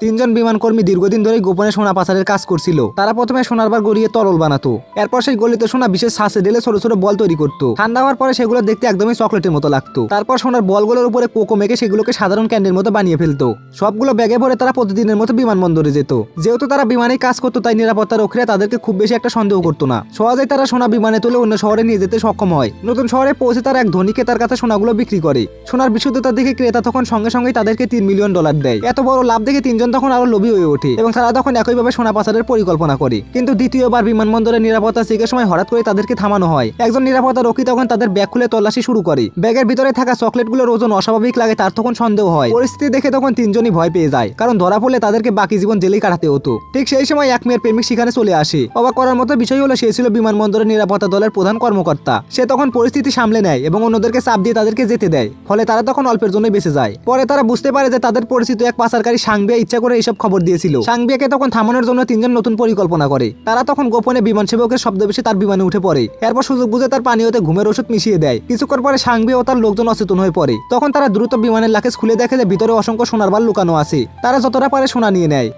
তিনজন বিমানকর্মী দীর্ঘদিন ধরে গোপনে সোনা পাচারের কাজ করছিল। তারা প্রথমে সোনার বার গড়িয়ে তরল বানাতো, এরপর সেই গলিতে সোনা বিশেষ শ্বাসে ঢেলে ছোট ছোট বল তৈরি করতো। ঠান্ডা হওয়ার পরে সেগুলো দেখতে একদমই চকলেটের মতো লাগতো। তারপর সোনার বলগুলোর উপরে কোকো মেখে সেগুলোকে সাধারণ ক্যান্ডির মতো বানিয়ে ফেলতো। সবগুলো ব্যাগে ভরে তারা প্রতিদিনের মতো বিমানবন্দরে যেত। যেহেতু তারা বিমানে কাজ করতো, তাই নিরাপত্তা রক্ষীরা তাদেরকে খুব বেশি একটা সন্দেহ করতো না। সহজেই তারা সোনা বিমানে তুলে অন্য শহরে নিয়ে যেতে সক্ষম হয়। নতুন শহরে পৌঁছে তারা এক ধনীকে তার কাছে সোনাগুলো বিক্রি করে। সোনার বিশুদ্ধতা দেখে ক্রেতা তখন সঙ্গে সঙ্গেই তাদেরকে $3 মিলিয়ন দেয়। এত বড় লাভ দেখে তিনজন তখন আরো লোভী হয়ে ওঠে এবং তারা তখন একইভাবে সোনা পাচারের পরিকল্পনা করে। কিন্তু দ্বিতীয়বার বিমানবন্দরের নিরাপত্তা চেকের সময় হঠাৎ করে তাদেরকে থামানো হয়। একজন নিরাপত্তা রক্ষী তখন তাদের ব্যাগ খুলে তল্লাশি শুরু করে। ব্যাগের ভিতরে থাকা চকলেটগুলোর ওজন অস্বাভাবিক লাগে, তার তখন সন্দেহ হয়। পরিস্থিতি দেখে তখন তিনজনই ভয় পেয়ে যায়, কারণ ধরা পড়লে তাদেরকে বাকি জীবন জেলেই কাটাতে হতো। ঠিক সেই সময় এক মেয়ের প্রেমিক সেখানে চলে আসে। অবাক করার মতো বিষয় হলো সে ছিল বিমানবন্দরের নিরাপত্তা দলের প্রধান কর্মকর্তা। সে তখন পরিস্থিতি সামলে নেয় এবং অন্যদেরকে চাপ দিয়ে তাদেরকে যেতে দেয়, ফলে তারা তখন অল্পের জন্যই বেঁচে যায়। পরে তারা বুঝতে পারে যে তাদের পরিচিত এক পাচারকারী সাংবিয়া ইচ্ছা করে এইসব খবর দিয়েছিল। সাংবিয়াকে তখন থামানোর জন্য তিনজন নতুন পরিকল্পনা করে। তারা তখন গোপনে বিমান সেবকের শব্দবেশে তার বিমানে উঠে পড়ে। এরপর সুযোগ বুঝে তার পানীয়তে ঘুমের ওষুধ মিশিয়ে দেয়। কিছুক্ষণ পরে সাংবিয়া ও তার লোকজন অচেতন হয়ে পড়ে। তখন তারা দ্রুত বিমানের লাকেজ খুলে দেখে যে ভিতরে অসংখ্য সোনার বার লুকানো আছে। তারা যতটা পারে সোনা নিয়ে নেয়।